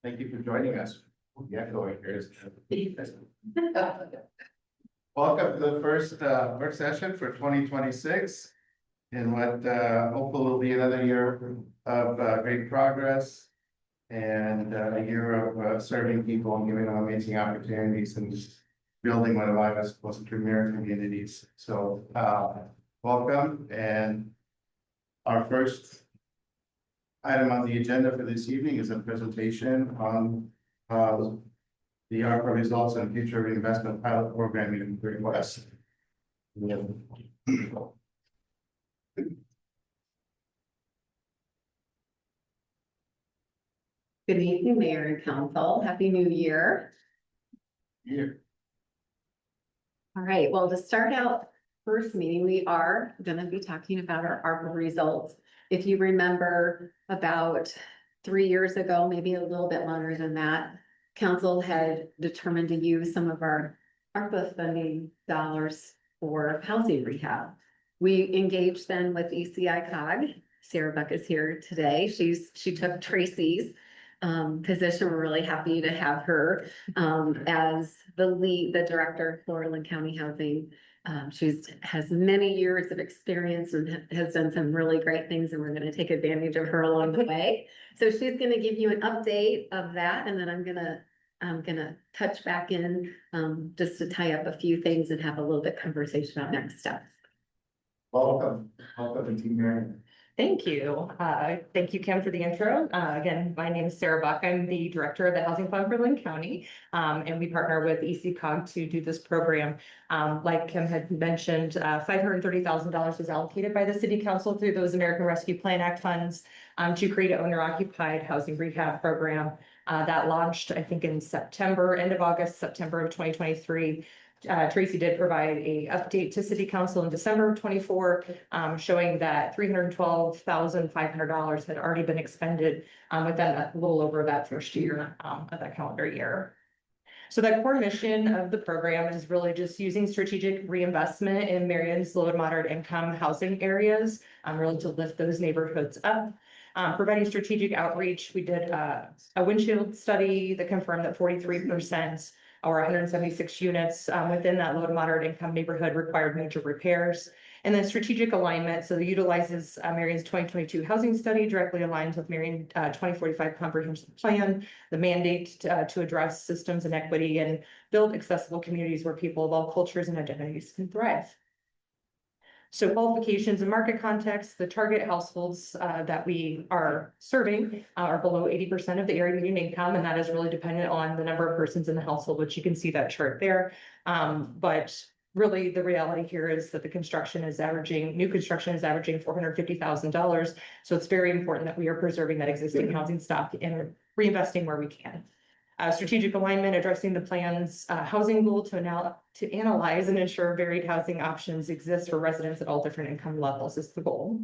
Thank you for joining us. Yeah, going here is. Welcome to the first work session for 2026. And what hopefully will be another year of great progress. And a year of serving people and giving them amazing opportunities and building one of Iowa's most premier communities. So welcome. And our first item on the agenda for this evening is a presentation on the ARPA results and future reinvestment pilot program in Great West. Good evening, Mayor and Council. Happy New Year. All right, well, to start out first meeting, we are going to be talking about our ARPA results. If you remember, about 3 years ago, maybe a little bit longer than that, Council had determined to use some of our ARPA funding dollars for housing rehab. We engaged then with ECI COG. Sarah Buck is here today. She took Tracy's position. We're really happy to have her as the director for Linn County Housing. She has many years of experience and has done some really great things, and we're going to take advantage of her along the way. So she's going to give you an update of that, and then I'm gonna touch back in just to tie up a few things and have a little bit conversation about next steps. Welcome to Team Marion. Thank you. Thank you, Kim, for the intro. Again, my name is Sarah Buck. I'm the director of the Housing Fund for Linn County, and we partner with ECCOG to do this program. Like Kim had mentioned, $530,000 was allocated by the City Council through those American Rescue Plan Act funds to create an owner-occupied housing rehab program that launched, I think, in September, end of August, September of 2023. Tracy did provide a update to City Council in December of 24, showing that $312,500 had already been expended within a little over that first year of that calendar year. So that core mission of the program is really just using strategic reinvestment in Marion's low and moderate income housing areas, really to lift those neighborhoods up. Providing strategic outreach. We did a windshield study that confirmed that 43% or 176 units within that low to moderate income neighborhood required major repairs. And then strategic alignment, so it utilizes Marion's 2022 housing study, directly aligns with Marion 2045 comprehensive plan, the mandate to address systems and equity and build accessible communities where people of all cultures and identities can thrive. So qualifications and market context, the target households that we are serving are below 80% of the area median income, and that is really dependent on the number of persons in the household, which you can see that chart there. But really the reality here is that new construction is averaging $450,000. So it's very important that we are preserving that existing housing stock and reinvesting where we can. Strategic alignment, addressing the plan's housing goal to analyze and ensure varied housing options exist for residents at all different income levels is the goal.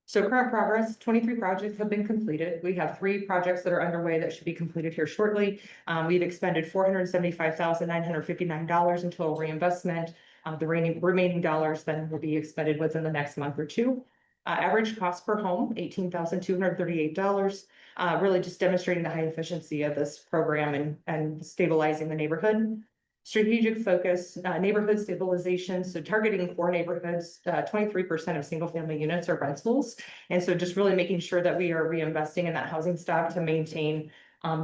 So current progress, 23 projects have been completed. We have 3 projects that are underway that should be completed here shortly. We've expended $475,959 in total reinvestment. The remaining dollars then will be expended within the next month or two. Average cost per home, $18,238. Really just demonstrating the high efficiency of this program and stabilizing the neighborhood. Strategic focus, neighborhood stabilization. So targeting core neighborhoods, 23% of single family units are rentals. And so just really making sure that we are reinvesting in that housing stock to maintain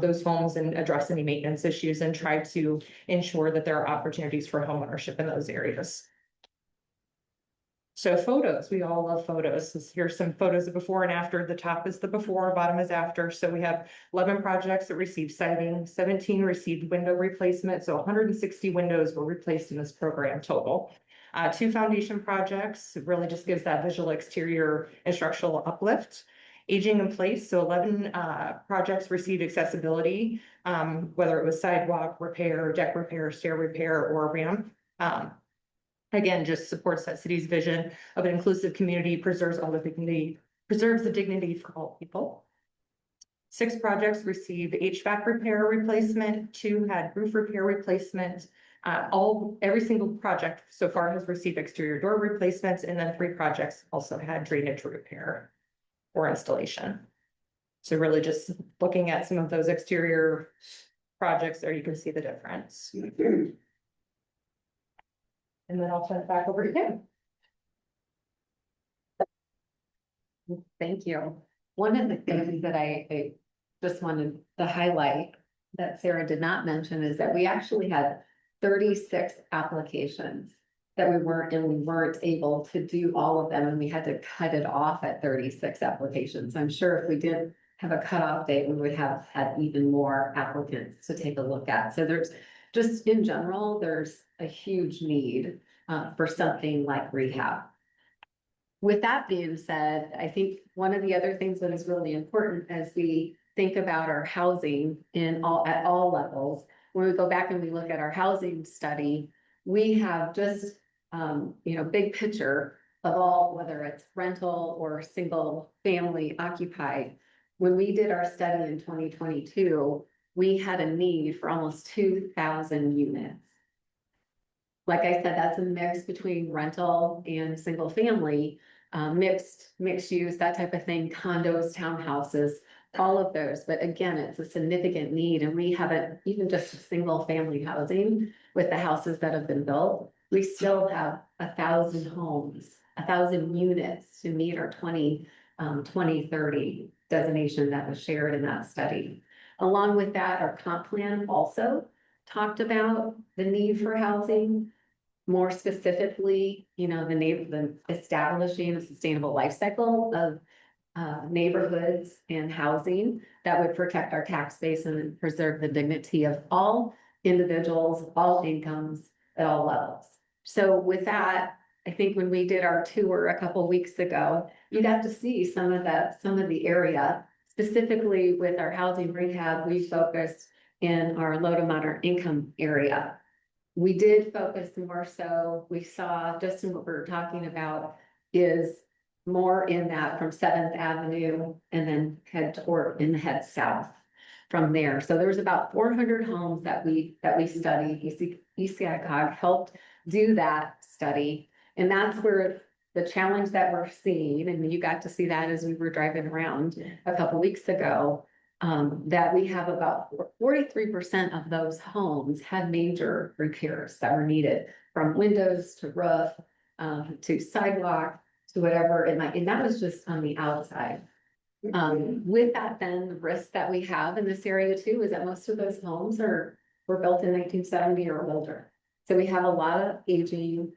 those homes and address any maintenance issues and try to ensure that there are opportunities for homeownership in those areas. So photos, we all love photos. Here's some photos of before and after. The top is the before, bottom is after. So we have 11 projects that received siding, 17 received window replacement. So 160 windows were replaced in this program total. 2 foundation projects, it really just gives that visual exterior and structural uplift. Aging in place, so 11 projects received accessibility, whether it was sidewalk repair, deck repair, stair repair, or ramp. Again, just supports that city's vision of an inclusive community, preserves the dignity for all people. 6 projects received HVAC repair replacement, 2 had roof repair replacement. Every single project so far has received exterior door replacements, and then 3 projects also had drainage repair or installation. So really just looking at some of those exterior projects there, you can see the difference. And then I'll turn it back over to Kim. Thank you. One of the things that I just wanted to highlight that Sarah did not mention is that we actually had 36 applications that we weren't able to do all of them, and we had to cut it off at 36 applications. I'm sure if we didn't have a cutoff date, we would have had even more applicants to take a look at. So there's just in general, there's a huge need for something like rehab. With that being said, I think one of the other things that is really important as we think about our housing at all levels, when we go back and we look at our housing study, we have just, big picture of all, whether it's rental or single family occupied. When we did our study in 2022, we had a need for almost 2,000 units. Like I said, that's a mix between rental and single family, mixed use, that type of thing, condos, townhouses, all of those. But again, it's a significant need, and we haven't even just single family housing with the houses that have been built. We still have 1,000 homes, 1,000 units to meet our 2030 designation that was shared in that study. Along with that, our comp plan also talked about the need for housing. More specifically, the establishing a sustainable life cycle of neighborhoods and housing that would protect our tax base and preserve the dignity of all individuals, all incomes, at all levels. So with that, I think when we did our tour a couple weeks ago, you got to see some of the area. Specifically with our housing rehab, we focused in our low to moderate income area. We did focus more so, we saw just in what we were talking about is more in that from 7th Avenue and then head south from there. So there was about 400 homes that we studied. ECICOG helped do that study. And that's where the challenge that we're seeing, and you got to see that as we were driving around a couple weeks ago, that we have about 43% of those homes had major repairs that were needed, from windows to roof, to sidewalk, to whatever it might, and that was just on the outside. With that, then the risk that we have in this area too is that most of those homes were built in 1970 or older. So we have a lot of aging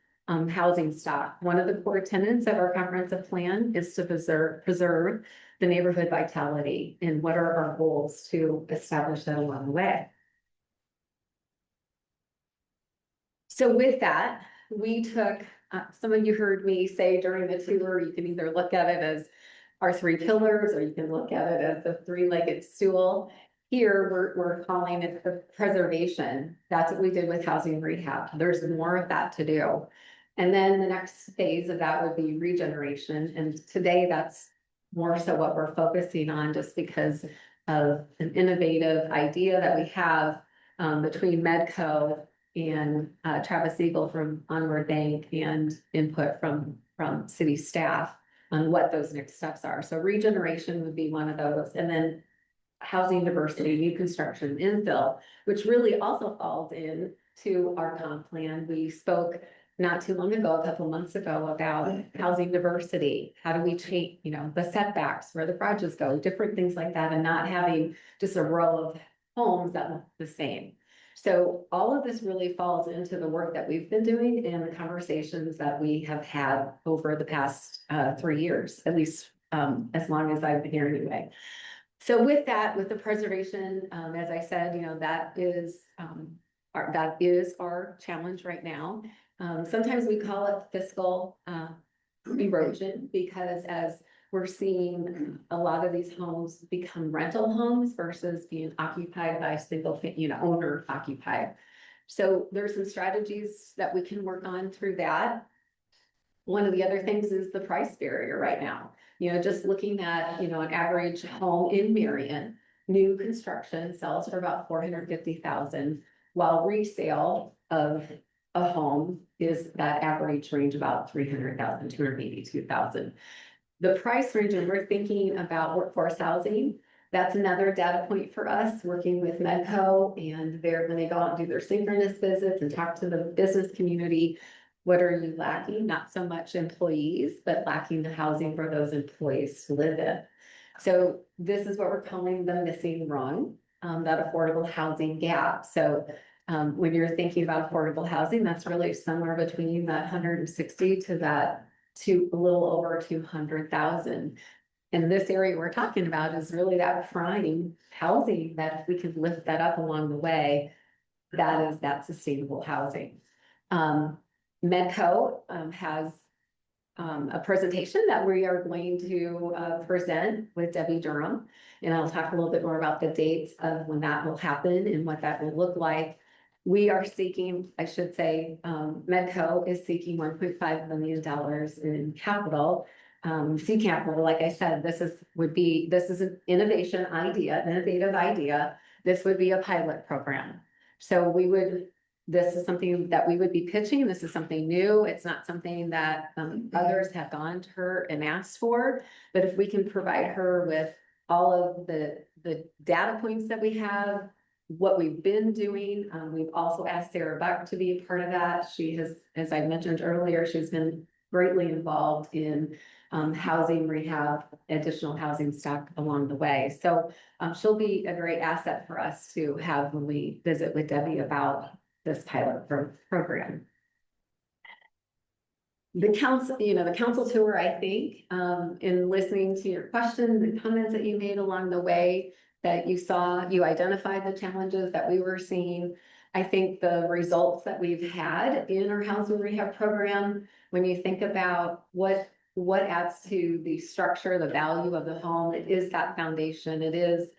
housing stock. One of the core tenets of our comprehensive plan is to preserve the neighborhood vitality, and what are our goals to establish that along the way. So with that, we took, some of you heard me say during the tour, you can either look at it as our 3 pillars, or you can look at it as the 3-legged stool. Here, we're calling it the preservation. That's what we did with housing rehab. There's more of that to do. And then the next phase of that would be regeneration. And today that's more so what we're focusing on, just because of an innovative idea that we have between Medco and Travis Eagle from Onward Bank, and input from city staff on what those next steps are. So regeneration would be one of those. And then housing diversity, new construction, infill, which really also falls in to our comp plan. We spoke not too long ago, a couple months ago, about housing diversity. How do we change, the setbacks, where the garages go, different things like that, and not having just a row of homes that look the same. So all of this really falls into the work that we've been doing and the conversations that we have had over the past 3 years, at least as long as I've been here anyway. So with that, with the preservation, as I said, that is our challenge right now. Sometimes we call it fiscal erosion, because as we're seeing a lot of these homes become rental homes versus being occupied by single, owner occupied. So there's some strategies that we can work on through that. One of the other things is the price barrier right now. Just looking at, an average home in Marion, new construction sells for about $450,000, while resale of a home is that average range about $300,000, $282,000. The price range, when we're thinking about workforce housing, that's another data point for us, working with Medco, and when they go out and do their synchronous visits and talk to the business community. What are you lacking? Not so much employees, but lacking the housing for those employees to live in. So this is what we're calling the missing rung, that affordable housing gap. So when you're thinking about affordable housing, that's really somewhere between that 160 to that a little over 200,000. And this area we're talking about is really that prime housing, that if we could lift that up along the way, that is that sustainable housing. Medco has a presentation that we are going to present with Debbie Durham. And I'll talk a little bit more about the dates of when that will happen and what that will look like. We are seeking, I should say, Medco is seeking $1.5 million in capital. Seed capital, like I said, this is an innovative idea. This would be a pilot program. So this is something that we would be pitching. This is something new. It's not something that others have gone to her and asked for. But if we can provide her with all of the data points that we have, what we've been doing, we've also asked Sarah Buck to be a part of that. She has, as I mentioned earlier, she's been greatly involved in housing rehab, additional housing stock along the way. So she'll be a great asset for us to have when we visit with Debbie about this pilot program. The council tour, I think, in listening to your questions and comments that you made along the way, that you identified the challenges that we were seeing. I think the results that we've had in our housing rehab program, when you think about what adds to the structure, the value of the home, it is that foundation, it is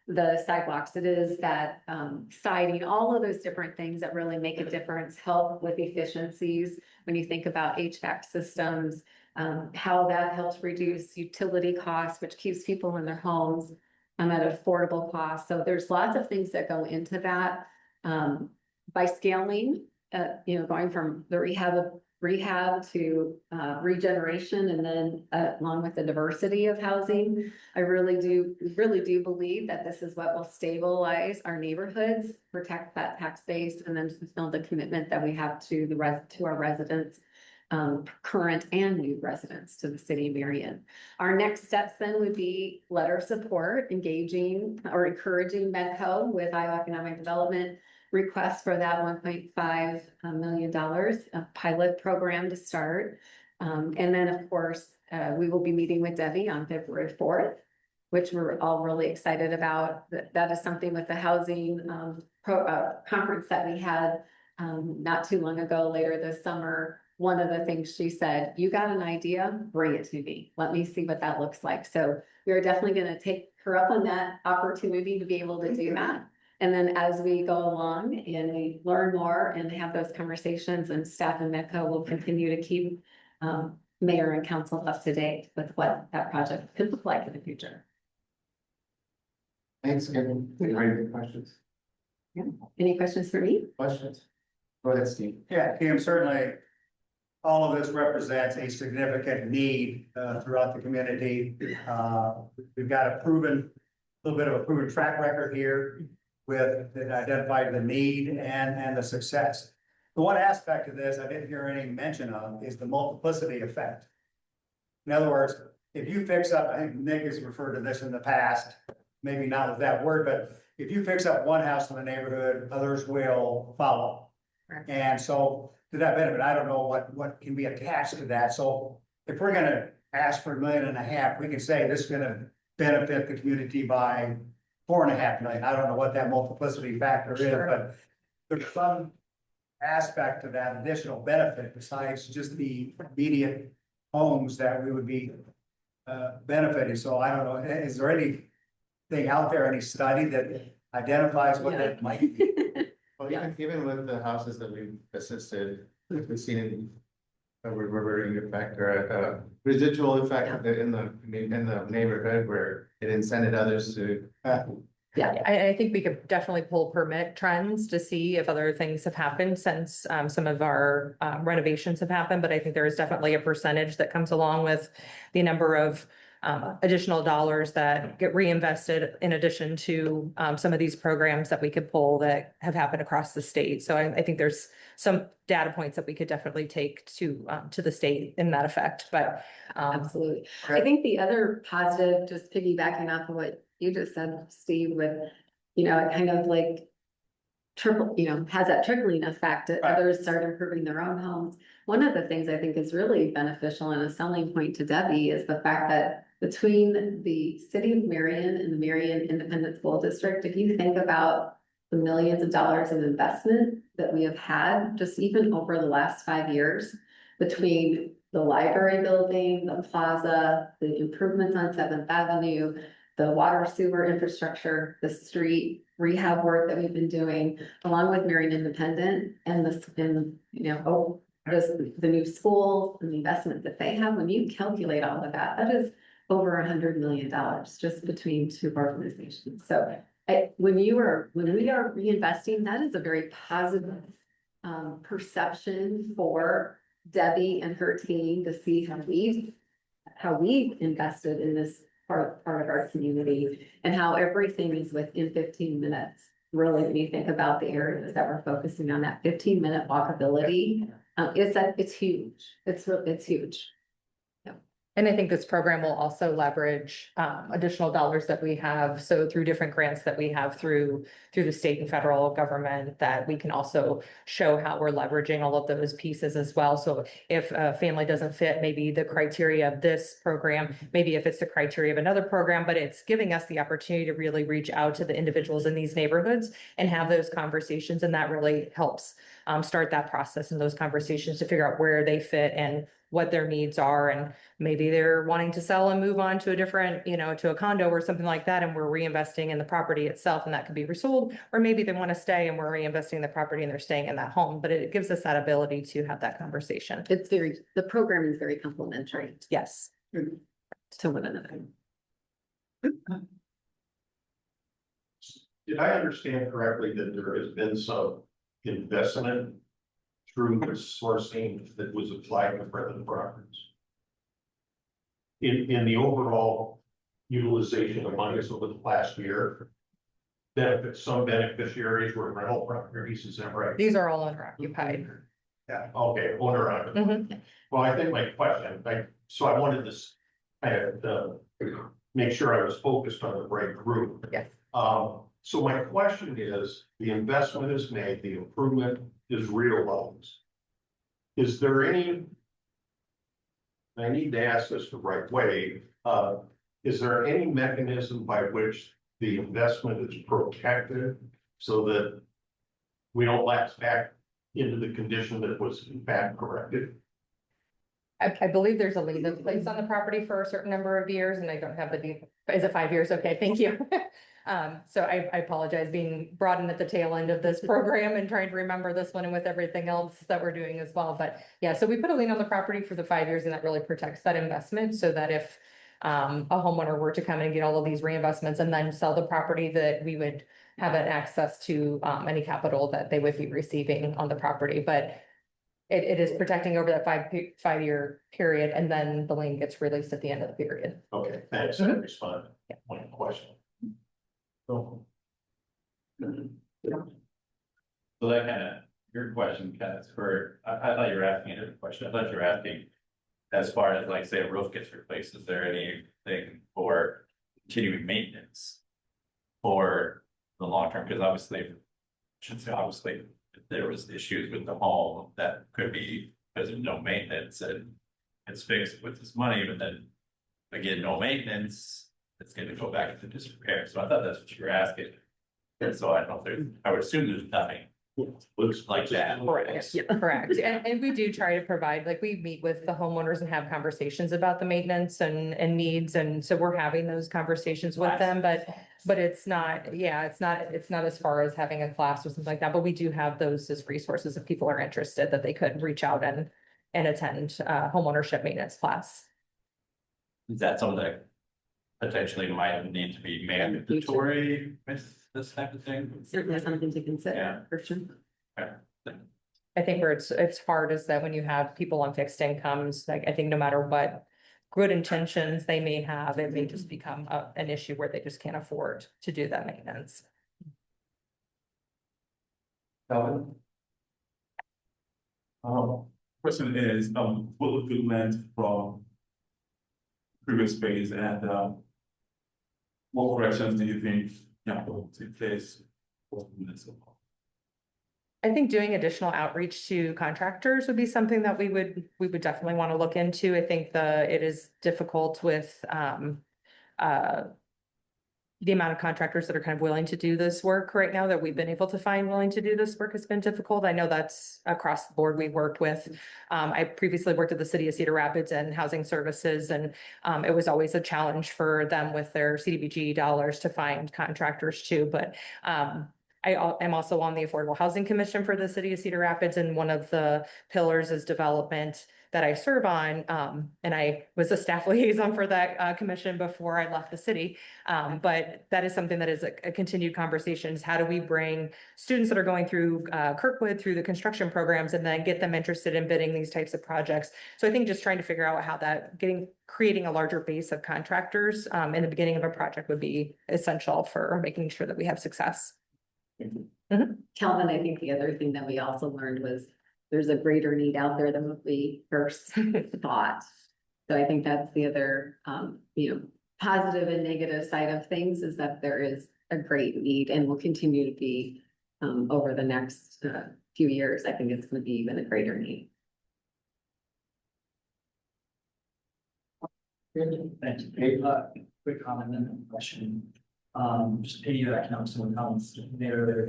the sidewalks, it is that siding, all of those different things that really make a difference, help with efficiencies. When you think about HVAC systems, how that helps reduce utility costs, which keeps people in their homes at an affordable cost. So there's lots of things that go into that. By scaling, going from the rehab to regeneration, and then along with the diversity of housing, I really do believe that this is what will stabilize our neighborhoods, protect that tax base, and then fulfill the commitment that we have to our residents, current and new residents, to the city of Marion. Our next steps then would be letter of support, engaging or encouraging Medco with Iowa Economic Development request for that $1.5 million a pilot program to start. And then, of course, we will be meeting with Debbie on February 4th, which we're all really excited about. That is something with the housing conference that we had not too long ago, later this summer. One of the things she said, you got an idea, bring it to me. Let me see what that looks like. So we are definitely going to take her up on that opportunity to be able to do that. And then as we go along and we learn more and have those conversations, and staff and Medco will continue to keep mayor and council up to date with what that project could look like in the future. Thanks, Kevin. Very good questions. Yeah. Any questions for me? Questions? Go ahead, Steve. Yeah, Kim, certainly all of this represents a significant need throughout the community. We've got a little bit of a proven track record here with that identified the need and the success. The one aspect of this I didn't hear any mention of is the multiplicity effect. In other words, if you fix up, I think Nick has referred to this in the past, maybe not with that word, but if you fix up one house in the neighborhood, others will follow. Right. And so to that benefit, I don't know what can be attached to that. So if we're gonna ask for $1.5 million, we can say this is gonna benefit the community by $4.5 million. I don't know what that multiplicity factor is, but there's some aspect to that additional benefit besides just the immediate homes that we would be benefiting. So I don't know, is there anything out there, any study that identifies what that might be? Well, even with the houses that we've assisted, we've seen a reverting effect or a residual effect in the neighborhood where it incented others to. Yeah, I think we could definitely pull permit trends to see if other things have happened since some of our renovations have happened. But I think there is definitely a percentage that comes along with the number of additional dollars that get reinvested in addition to some of these programs that we could pull that have happened across the state. So I think there's some data points that we could definitely take to the state in that effect, but Absolutely. I think the other positive, just piggybacking off of what you just said, Steve, with, you know, it kind of like triple, you know, has that trickling effect that Right. others start improving their own homes. One of the things I think is really beneficial and a selling point to Debbie is the fact that between the city of Marion and the Marion Independent School District, if you think about the millions of dollars of investment that we have had, just even over the last 5 years, between the library building, the plaza, the improvements on Seventh Avenue, the water sewer infrastructure, the street rehab work that we've been doing, along with Marion Independent and the new school and the investment that they have, when you calculate all of that, that is over $100 million just between two organizations. So when we are reinvesting, that is a very positive perception for Debbie and her team to see how we've invested in this part of our community and how everything is within 15 minutes. Really, when you think about the areas that we're focusing on, that 15-minute walkability, it's huge. It's huge. and I think this program will also leverage additional dollars that we have. So through different grants that we have through the state and federal government, that we can also show how we're leveraging all of those pieces as well. So if a family doesn't fit maybe the criteria of this program, maybe if it's the criteria of another program, but it's giving us the opportunity to really reach out to the individuals in these neighborhoods and have those conversations. And that really helps start that process and those conversations to figure out where they fit and what their needs are. And maybe they're wanting to sell and move on to a different, to a condo or something like that. And we're reinvesting in the property itself and that could be resold. Or maybe they want to stay and we're reinvesting in the property and they're staying in that home. But it gives us that ability to have that conversation. The program is very complementary Yes. to one another. Did I understand correctly that there has been some investment through the sourcing that was applied to Brentwood properties? In the overall utilization of monies over the last year, some beneficiaries were rental properties, is that right? These are all owner occupied. Yeah, okay, owner occupied. Well, I think my question, so I wanted this kind of make sure I was focused on the right group. Yes. So my question is, the investment is made, the improvement is realized. Is there any, I need to ask this the right way, is there any mechanism by which the investment is protected so that we don't lapse back into the condition that was in fact corrected? I believe there's a lien that's placed on the property for a certain number of years and I don't have is it 5 years? Okay, thank you. So I apologize being brought in at the tail end of this program and trying to remember this one and with everything else that we're doing as well. But yeah, so we put a lien on the property for the 5 years and that really protects that investment so that if a homeowner were to come in and get all of these reinvestments and then sell the property, that we would have an access to any capital that they would be receiving on the property. But it is protecting over that 5 year period, and then the lien gets released at the end of the period. Okay, thanks, I responded to my question. So that kind of, your question kind of spurred, I thought you were asking a different question. I thought you were asking, as far as like, say, a roof gets replaced, is there anything for continuing maintenance for the long term? Because obviously, if there was issues with the home, that could be because of no maintenance and it's fixed with this money, but then again, no maintenance, it's going to go back into disrepair. So I thought that's what you were asking. And so I don't think, I would assume there's nothing looks like that. Correct. Correct. And we do try to provide, like, we meet with the homeowners and have conversations about the maintenance and needs. And so we're having those conversations with them, but it's not, it's not as far as having a class or something like that. But we do have those as resources if people are interested, that they could reach out and attend homeownership maintenance class. Is that something that potentially might need to be mandatory with this type of thing? Certainly something to consider, Yeah. for sure. I think where it's hard is that when you have people on fixed incomes, like, I think no matter what good intentions they may have, it may just become an issue where they just can't afford to do that maintenance. Calvin? Question is, what would be learned from previous phase and, what corrections do you think, will take place? I think doing additional outreach to contractors would be something that we would definitely want to look into. I think it is difficult with, the amount of contractors that are kind of willing to do this work right now that we've been able to find willing to do this work has been difficult. I know that's across the board we worked with. I previously worked at the city of Cedar Rapids and Housing Services, and it was always a challenge for them with their CDBG dollars to find contractors too. But I am also on the Affordable Housing Commission for the city of Cedar Rapids, and one of the pillars is development that I serve on. And I was a staff liaison for that commission before I left the city. But that is something that is a continued conversation, is how do we bring students that are going through Kirkwood through the construction programs and then get them interested in bidding these types of projects. So I think just trying to figure out how creating a larger base of contractors in the beginning of a project would be essential for making sure that we have success. Calvin, I think the other thing that we also learned was there's a greater need out there than what we first thought. So I think that's the other, positive and negative side of things, is that there is a great need and will continue to be over the next few years. I think it's going to be even a greater need. Thank you. Quick comment and then question. Just piggyback on some of the comments made earlier,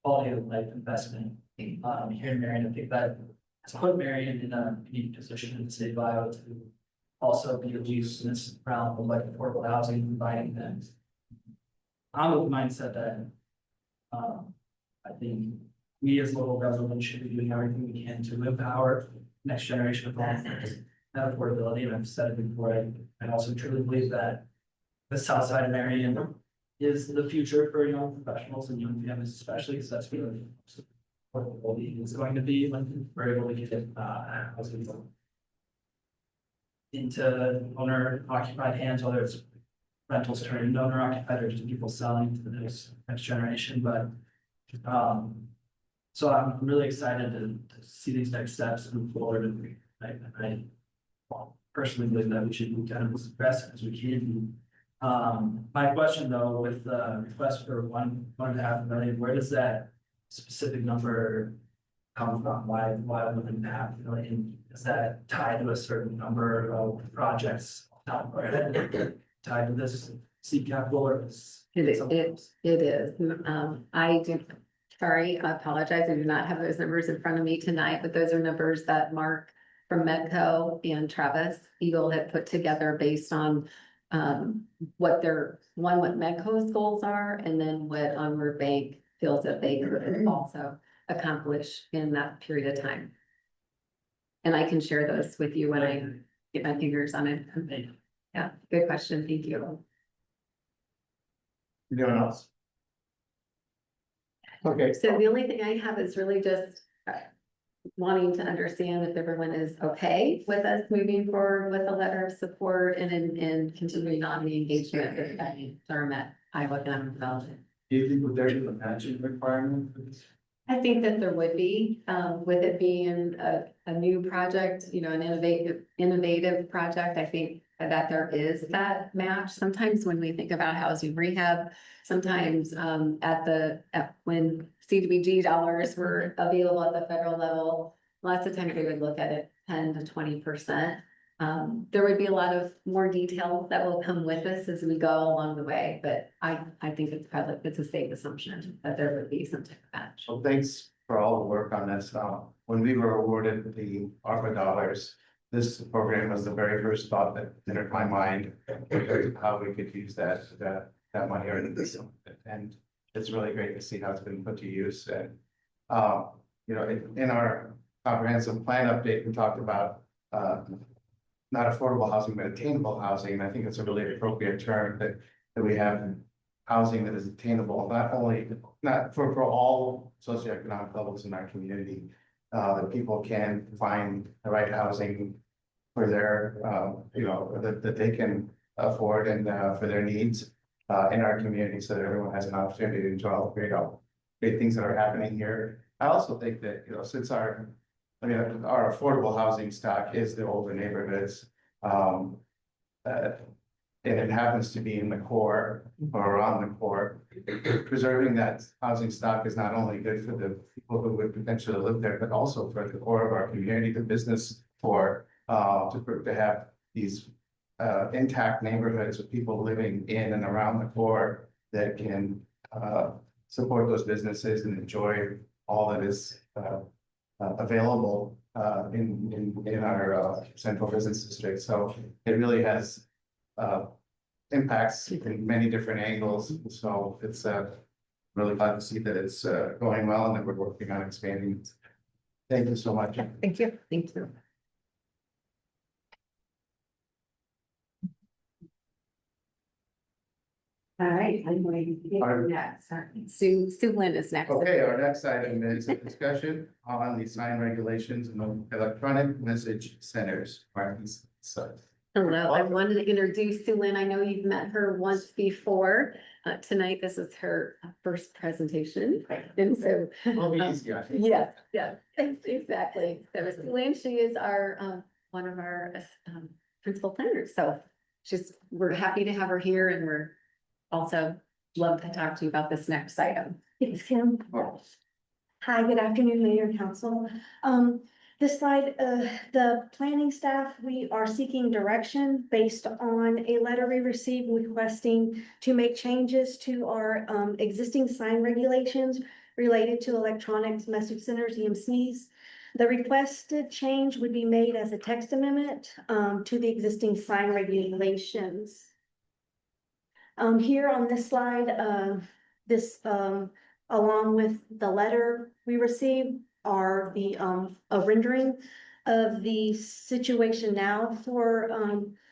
quality of life investment. Here in Marion, I think that has put Marion in a unique position in the state of Iowa to also be used in this realm of like affordable housing, providing things. I'm of the mindset that I think we as local government should be doing everything we can to empower next generation of homeowners and affordability. And I've said it before, I also truly believe that the south side of Marion is the future for young professionals and young families, especially because that's where affordability is going to be when we're able to get housing into owner occupied hands, whether it's rentals turning into owner occupied or just people selling to the next generation. But so I'm really excited to see these next steps move forward, and I personally believe that we should be kind of as aggressive as we can be. My question though, with the request for 1.5 million, where does that specific number come from? Why 1.5 million? Is that tied to a certain number of projects tied to this seed capital, or is It is. I apologize. I do not have those numbers in front of me tonight, but those are numbers that Mark from Medco and Travis Eagle had put together based on what Medco's goals are, and then what Onward Bank feels that they could also accomplish in that period of time. And I can share those with you when I get my fingers on it. Yeah, good question. Thank you. Anyone else? Okay. So the only thing I have is really just wanting to understand if everyone is okay with us moving forward with a letter of support and continuing on the engagement with that term at Iowa Economic Development. Do you think there is a matching requirement for this? I think that there would be, with it being a new project, an innovative project. I think that there is that match. Sometimes when we think about housing rehab, sometimes when CDBG dollars were available at the federal level, lots of times we would look at it 10 to 20%. There would be a lot of more detail that will come with us as we go along the way, but I think it's a safe assumption that there would be some type of match. So thanks for all the work on this. When we were awarded the ARPA dollars, this program was the very first thought that entered my mind, how we could use that money. And it's really great to see how it's been put to use. And, in our comprehensive plan update, we talked about, not affordable housing, but attainable housing. And I think it's a really appropriate term that we have housing that is attainable, not for all socioeconomic levels in our community. That people can find the right housing for their, that they can afford and, for their needs, in our community, so that everyone has an opportunity to enjoy all the great things that are happening here. I also think that, since our affordable housing stock is the older neighborhoods, and it happens to be in the core or around the core, preserving that housing stock is not only good for the people who would potentially live there, but also for the core of our community, the business core, to have these intact neighborhoods with people living in and around the core that can support those businesses and enjoy all that is available in our central business district. So it really has impacts in many different angles. So it's really glad to see that it's going well and that we're working on expanding. Thank you so much. Thank you. Thank you. All right, I'm going to Alright. next. Sue Lynn is next. Okay, our next item is a discussion on the sign regulations and the electronic message centers. So, Hello, I wanted to introduce Sue Lynn. I know you've met her once before. Tonight, this is her first presentation. And so. will be easier. Yeah, exactly. So Sue Lynn, she is our, one of our principal planners. So we're happy to have her here, and we're also love to talk to you about this next item. Thanks, Kim. Hi, good afternoon, Mayor and Council. This slide, the planning staff, we are seeking direction based on a letter we received requesting to make changes to our existing sign regulations related to electronics message centers, EMCs. The requested change would be made as a text amendment to the existing sign regulations. Here on this slide, along with the letter we received are the a rendering of the situation now for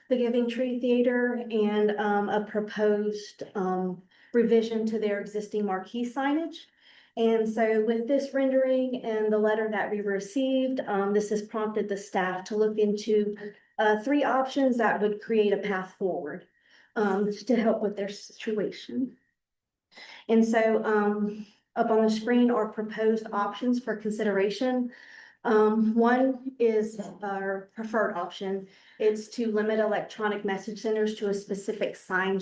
the Giving Tree Theater and a proposed revision to their existing marquee signage. And so with this rendering and the letter that we received, this has prompted the staff to look into 3 options that would create a path forward to help with their situation. And so up on the screen are proposed options for consideration. One is our preferred option. It's to limit electronic message centers to a specific sign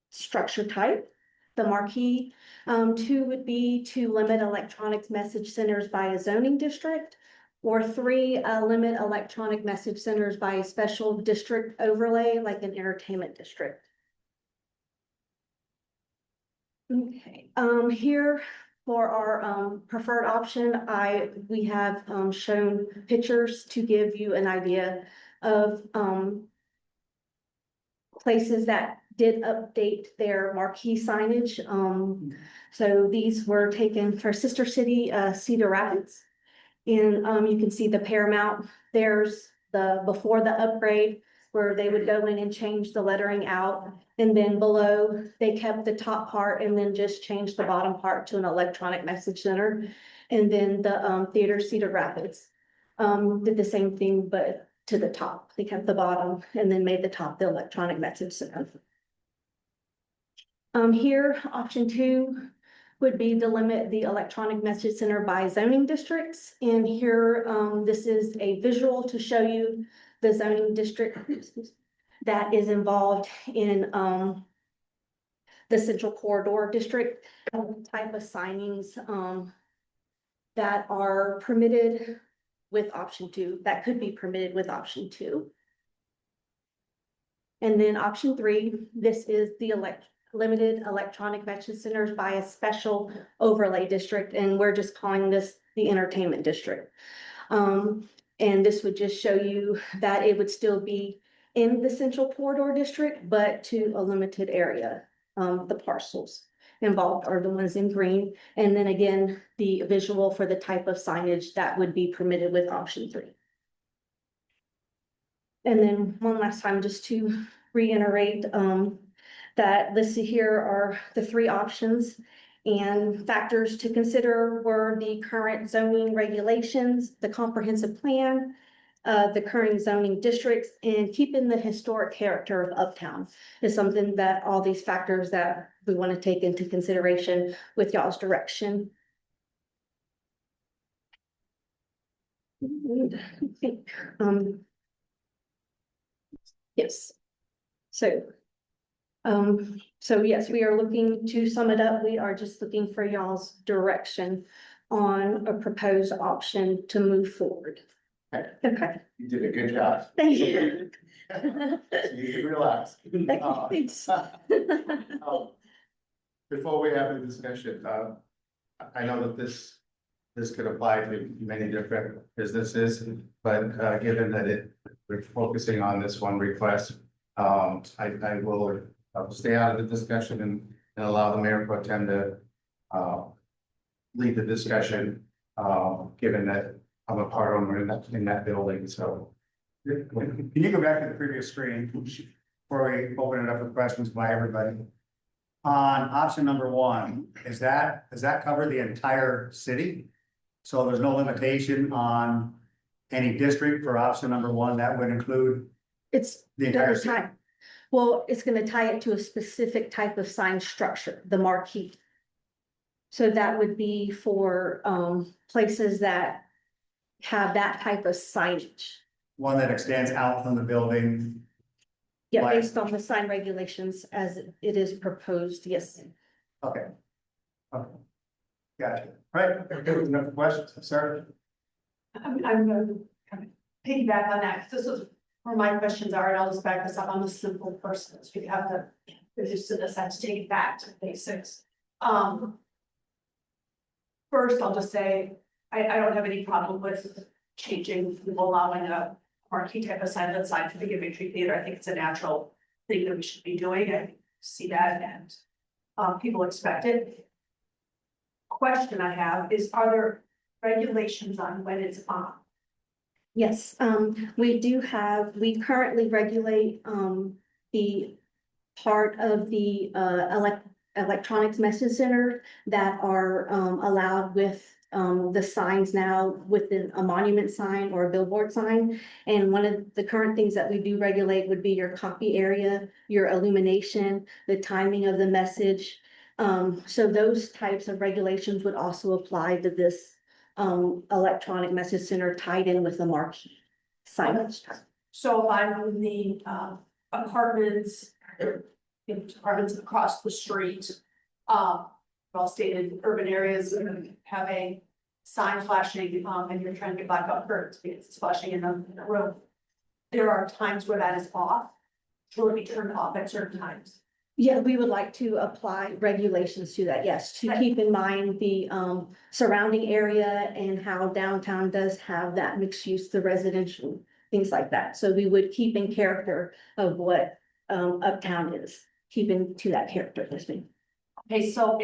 structure type, the marquee. 2 would be to limit electronic message centers by a zoning district. Or 3, limit electronic message centers by a special district overlay, like an entertainment district. Okay, here for our preferred option, we have shown pictures to give you an idea of places that did update their marquee signage. So these were taken for sister city, Cedar Rapids. And you can see the Paramount, there's the before the upgrade where they would go in and change the lettering out. And then below, they kept the top part and then just changed the bottom part to an electronic message center. And then the theater Cedar Rapids did the same thing, but to the top. They kept the bottom and then made the top the electronic message center. Here, option 2 would be to limit the electronic message center by zoning districts. And here, this is a visual to show you the zoning district that is involved in the central corridor district, type of signings that are permitted with option 2, that could be permitted with option 2. And then option 3, this is the limited electronic message centers by a special overlay district, and we're just calling this the entertainment district. And this would just show you that it would still be in the central corridor district, but to a limited area. The parcels involved are the ones in green. And then again, the visual for the type of signage that would be permitted with option 3. And then one last time, just to reiterate, that listed here are the 3 options, and factors to consider were the current zoning regulations, the comprehensive plan, the current zoning districts and keeping the historic character of Uptown is something that all these factors that we want to take into consideration with y'all's direction. Um, yes. So yes, we are looking to sum it up. We are just looking for y'all's direction on a proposed option to move forward. Okay, You did a good job. thank you. So you can relax. Thanks. Before we have a discussion, I know that this could apply to many different businesses, but, given that we're focusing on this one request, I will stay out of the discussion and allow the mayor pro tem to, lead the discussion, given that I'm a part owner in that building, so. Can you go back to the previous screen before we open it up for questions by everybody? On option number one, does that cover the entire city? So there's no limitation on any district for option number one, that would include It's the entire gonna city? tie, well, it's gonna tie it to a specific type of sign structure, the marquee. So that would be for places that have that type of signage. One that extends out from the building. Yeah, Like- based on the sign regulations as it is proposed, yes. Okay. Okay. Gotcha. Right, okay, enough questions, sir? I'm gonna kind of piggyback on that, because this is where my questions are, and I'll just back this up. I'm a simple person, so you have to, reduce to this, I have to take it back to basics. First, I'll just say, I don't have any problem with changing, allowing a marquee type of sign outside for the Giving Tree Theater. I think it's a natural thing that we should be doing. I see that, and people expect it. Question I have is, are there regulations on when it's on? Yes, we currently regulate the part of the electronics message center that are allowed with the signs now within a monument sign or a billboard sign. And one of the current things that we do regulate would be your copy area, your illumination, the timing of the message. So those types of regulations would also apply to this electronic message center tied in with the marquee signage. So if I'm in the apartments, apartments across the street, well stated urban areas have a sign flashing, and you're trying to get blackout curtains because it's flashing in the room. There are times where that is off, or it be turned off at certain times. Yeah, we would like to apply regulations to that, yes, to keep in mind the surrounding area and how downtown does have that mixed use, the residential, things like that. So we would keep in character of what Uptown is, keeping to that character listing. Okay, so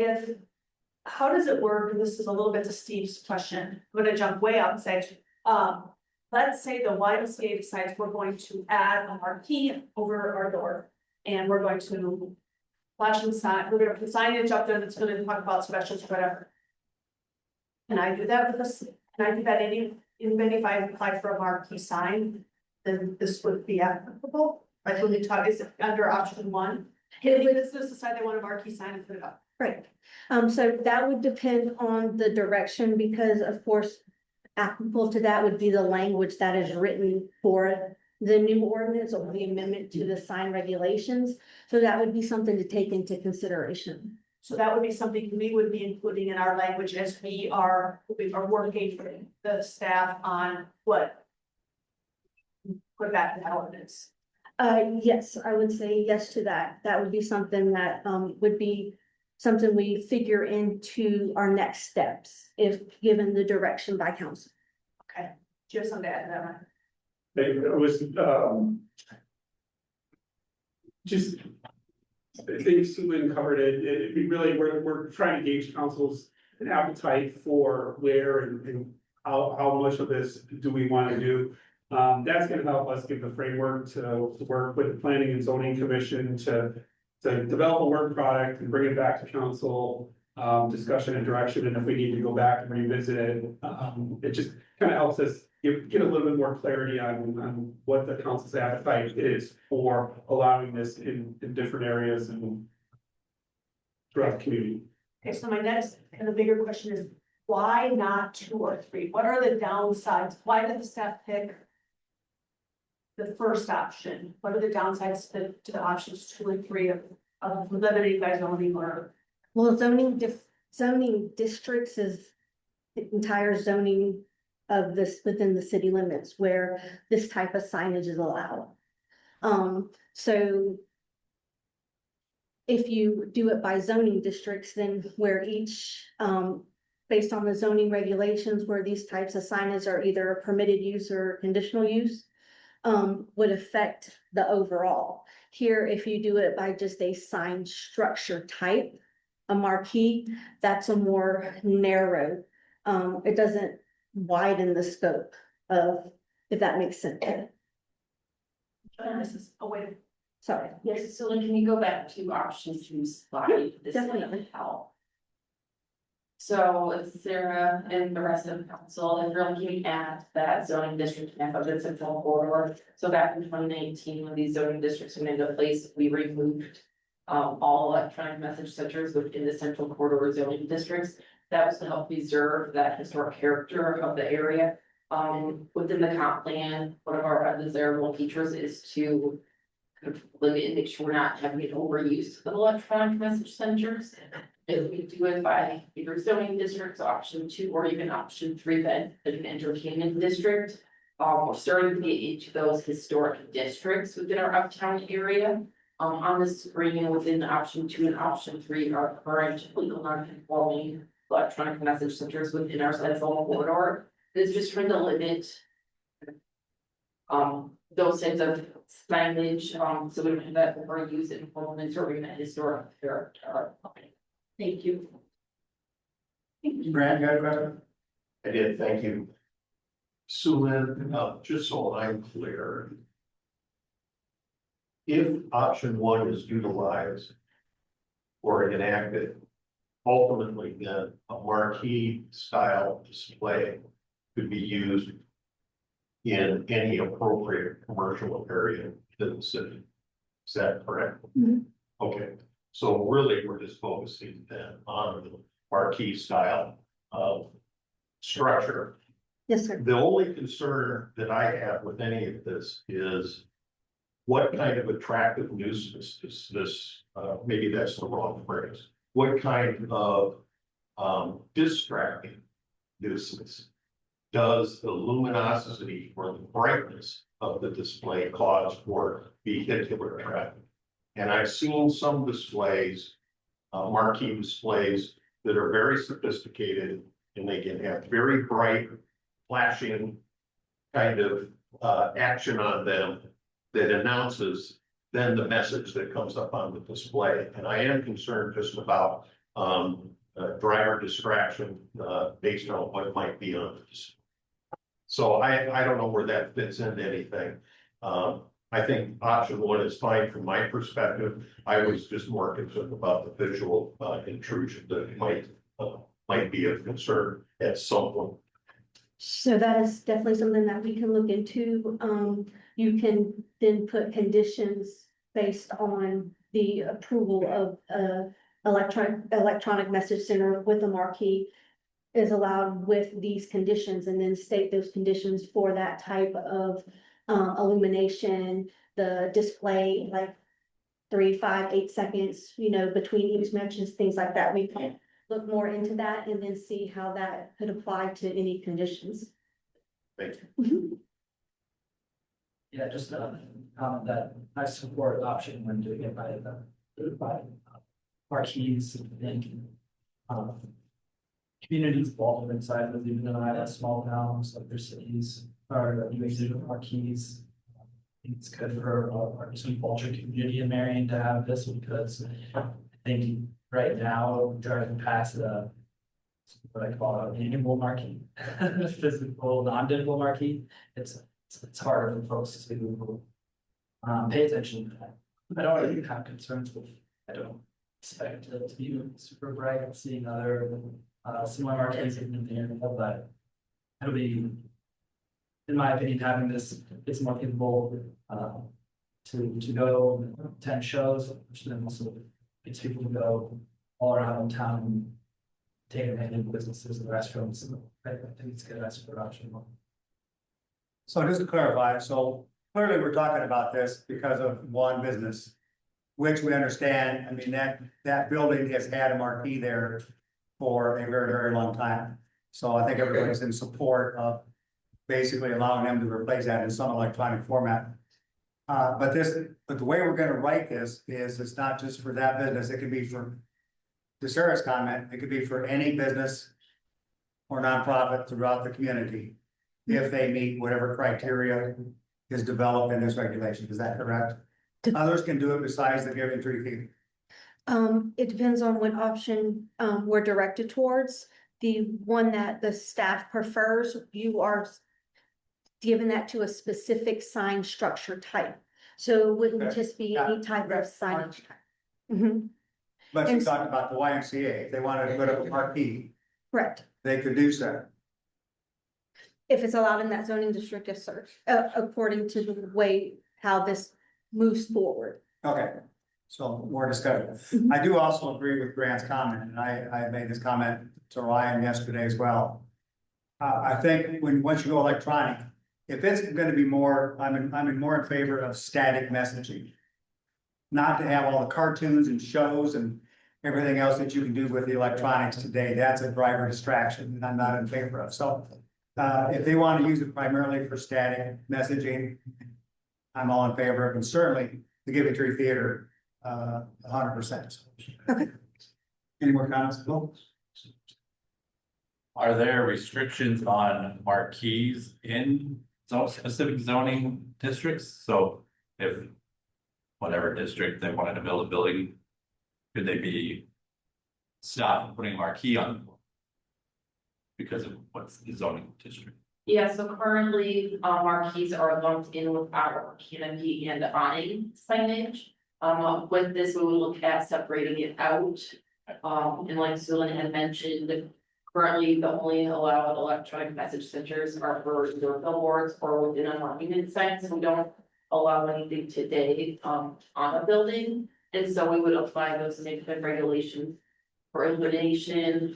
how does it work? And this is a little bit to Steve's question. I'm gonna jump way out and say, let's say the YMCA decides we're going to add a marquee over our door. And we're going to flash the sign, we're gonna put signage up there that's gonna talk about specials, whatever. Can I do that with this? Can I do that even if I apply for a marquee sign, then this would be applicable? Like when we talk, is it under option one? Can the business decide they want a marquee sign and put it up? Right, so that would depend on the direction, because of course, applicable to that would be the language that is written for the new ordinance or the amendment to the sign regulations. So that would be something to take into consideration. So that would be something we would be including in our language as we are working for the staff on what. Put back in that ordinance. Yes, I would say yes to that. That would be something that would be something we figure into our next steps if given the direction by council. Okay, do you have something to add to that, Ryan? It was, just, I think Susan covered it, we really, we're trying to gauge council's appetite for where and how much of this do we want to do. That's gonna help us give the framework to work with the planning and zoning commission to develop a work product and bring it back to council, discussion and direction, and if we need to go back and revisit it, it just kind of helps us get a little bit more clarity on what the council's appetite is for allowing this in different areas and throughout the community. Okay, so my next and the bigger question is, why not 2 or 3? What are the downsides? Why did the staff pick the first option? What are the downsides to the options 2 and 3 of limiting by zoning or? Well, zoning districts is the entire zoning of this within the city limits where this type of signage is allowed. So if you do it by zoning districts, then where each, based on the zoning regulations, where these types of signage are either permitted use or conditional use, would affect the overall. Here, if you do it by just a sign structure type, a marquee, that's a more narrow, it doesn't widen the scope of, if that makes sense. This is a way to. Sorry. Yes, so then can you go back to option 2 slide? This definitely. might help. So Sarah and the rest of the council, if you're looking at that zoning district map of the central corridor. So back in 2019, when these zoning districts went into place, we removed all electronic message centers within the central corridor zoning districts. That was to help preserve that historic character of the area. Within the comp plan, one of our undesirable features is to limit and make sure we're not having an overuse of electronic message centers. If we do it by either zoning districts, option 2, or even option 3, then an entertainment district. We're starting to get into those historic districts within our uptown area. On the screen within option 2 and option 3 are current legal non-conforming electronic message centers within our central corridor. It's just trying to limit those types of signage, so we don't have that overuse and performance or even that historic character. Thank you. Brad, you got a question? I did, thank you. Susan, just so I'm clear. If option 1 is utilized or enacted, ultimately then a marquee style display could be used in any appropriate commercial area in the city. Is that correct? Mhm. Okay, so really we're just focusing then on the marquee style of structure. Yes, sir. The only concern that I have with any of this is what kind of attractive nuisance is this, maybe that's the wrong phrase. What kind of distracting nuisance does the luminosity or the brightness of the display cause for vehicular traffic? And I've seen some displays, marquee displays that are very sophisticated and they can have very bright flashing kind of action on them that announces then the message that comes up on the display. And I am concerned just about driver distraction based on what might be on the display. So I don't know where that fits into anything. I think option 1 is fine from my perspective. I was just more concerned about the visual intrusion that might be of concern at some point. So that is definitely something that we can look into. You can then put conditions based on the approval of electronic message center with a marquee is allowed with these conditions, and then state those conditions for that type of illumination, the display, like 3, 5, 8 seconds, between each mentions, things like that. We can look more into that and then see how that could apply to any conditions. Thank you. Yeah, just a comment that I support option when doing it by marquees and communities involved inside of even though I have small towns, like their cities are using marquees. I think it's good for our Twin culture community in Marion to have this because I think right now driving past what I call an animal marquee, physical, non-digital marquee, it's harder for folks to pay attention to that. I don't really have concerns with, I don't expect it to be super bright, seeing other similar marquees in the area, but it'll be in my opinion, having this, it's more capable, to go attend shows, which then also gets people to go all around town and take advantage of businesses and restaurants. I think it's good as a good option. So just to clarify, so clearly we're talking about this because of one business, which we understand, I mean, that building has had a marquee there for a very, very long time. So I think everybody's in support of basically allowing them to replace that in some electronic format. But the way we're gonna write this is it's not just for that business, it could be for, to Sarah's comment, it could be for any business or nonprofit throughout the community, if they meet whatever criteria is developed in this regulation. Is that correct? Others can do it besides the Giving Tree Theater. It depends on what option, we're directed towards. The one that the staff prefers, you are given that to a specific sign structure type. So it wouldn't Okay. just be Yeah. any type of signage type. Mhm, But you And- talked about the YMCA, if they wanted to put up a marquee, correct. they could do so. If it's allowed in that zoning district, yes, sir, according to the way how this moves forward. Okay, so more discussion. Mhm. I do also agree with Grant's comment, and I made this comment to Ryan yesterday as well. I think once you go electronic, if it's gonna be more, I'm more in favor of static messaging. Not to have all the cartoons and shows and everything else that you can do with the electronics today, that's a driver distraction, and I'm not in favor of, so. If they want to use it primarily for static messaging, I'm all in favor of, and certainly the Giving Tree Theater, 100%. Okay. Any more comments, Bill? Are there restrictions on marquees in specific zoning districts? So if whatever district they wanted to build a building, could they be stopped putting a marquee on? Because of what's the zoning district? Yeah, so currently, marquees are lumped in with our canopy and awning signage. With this, we would look at separating it out. And like Susan had mentioned, currently the only allowed electronic message centers are for your billboards or within a monument sign, so we don't allow anything today, on a building. And so we would apply those same kind of regulations for illumination,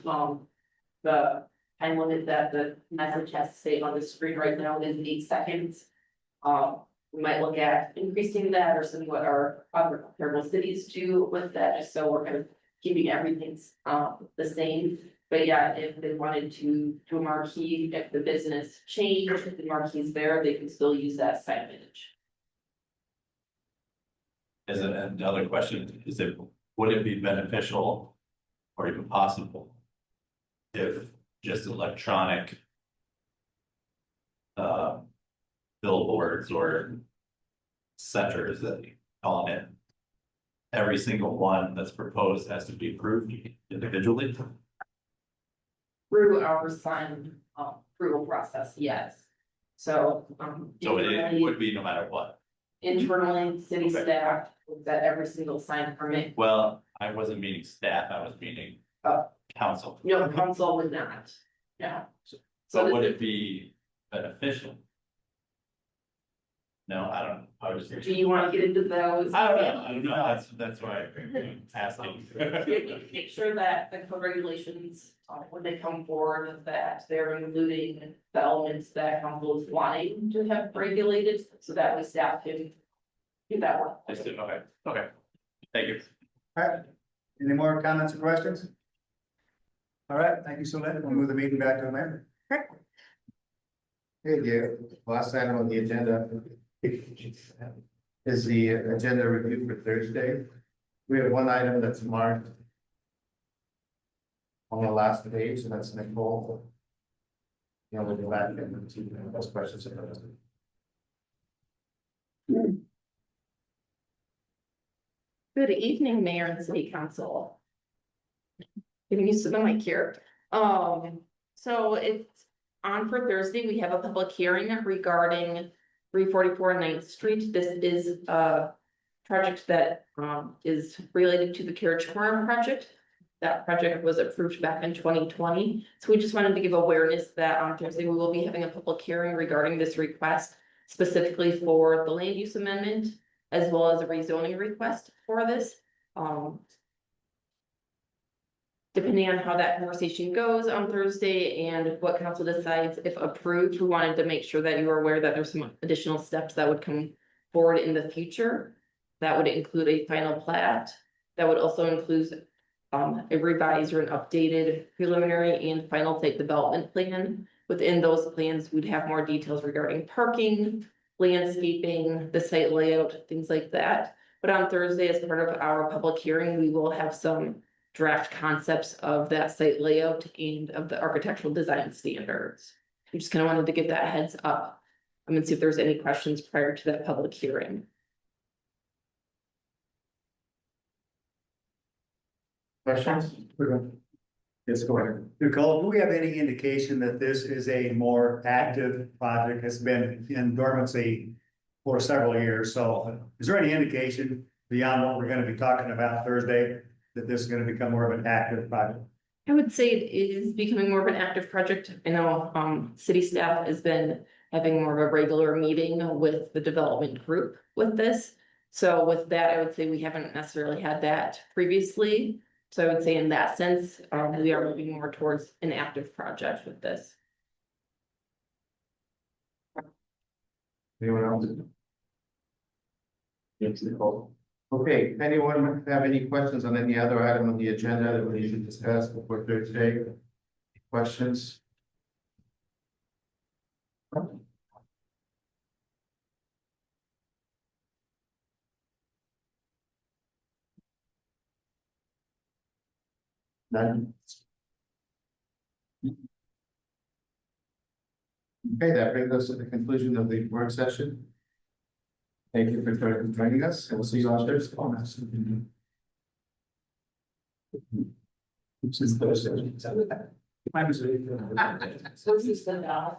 the time limit that the message has to stay on the screen right now is 8 seconds. We might look at increasing that or seeing what our other comparable cities do with that, just so we're kind of keeping everything the same. But yeah, if they wanted to do a marquee, if the business changed, if the marquee's there, they can still use that signage. As another question, would it be beneficial or even possible if just electronic billboards or centers that you call it, every single one that's proposed has to be approved individually? Through our sign approval process, yes. So. So it internally- would be no matter what. Internally, city Okay. staff, that every single sign permit, Well, I wasn't meaning staff, I was meaning Oh. council. no council would not, yeah. So this would is- it be beneficial? No, I don't, I was just. Do you wanna get into those? I don't know, that's why I'm asking. Make sure that the code regulations, when they come forward, that they're including the elements that council is wanting to have regulated, so that we staff can do that work. I see, okay, thank you. All right, any more comments or questions? All right, thank you so much. We'll move the meeting back to the mayor. Hey, yeah, last item on the agenda is the agenda review for Thursday. We have one item that's marked on the last page, and that's Nicole. You know, we'll go back and see those questions. Good evening, Mayor and City Council. Getting used to the mic here. So it's on for Thursday. We have a public hearing regarding 344 9th Street. This is a project that is related to the Carriage Forum project That project was approved back in 2020. So we just wanted to give awareness that on Thursday, we will be having a public hearing regarding this request. Specifically for the land use amendment, as well as a rezoning request for this. Depending on how that conversation goes on Thursday and what council decides, if approved, we wanted to make sure that you were aware that there's some additional steps that would come forward in the future. That would include a final plat. That would also include a revised or an updated preliminary and final site development plan. Within those plans, we'd have more details regarding parking, landscaping, the site layout, things like that. But on Thursday, as part of our public hearing, we will have some draft concepts of that site layout and of the architectural design standards. We just kind of wanted to give that heads up. I'm gonna see if there's any questions prior to that public hearing. Questions? Yes, go ahead. Nicole, do we have any indication that this is a more active project? It's been in dormancy for several years, so is there any indication beyond what we're gonna be talking about Thursday that this is gonna become more of an active project? I would say it is becoming more of an active project. I know, city staff has been having more of a regular meeting with the development group with this. So with that, I would say we haven't necessarily had that previously. So I would say in that sense, we are moving more towards an active project with this. Anyone else? Yes, Nicole. Okay, anyone have any questions on any other item on the agenda that we need to discuss before Thursday? Questions? None? Okay, that brings us to the conclusion of the work session. Thank you for joining us, and we'll see you on Thursday. Since Thursday. So this is the,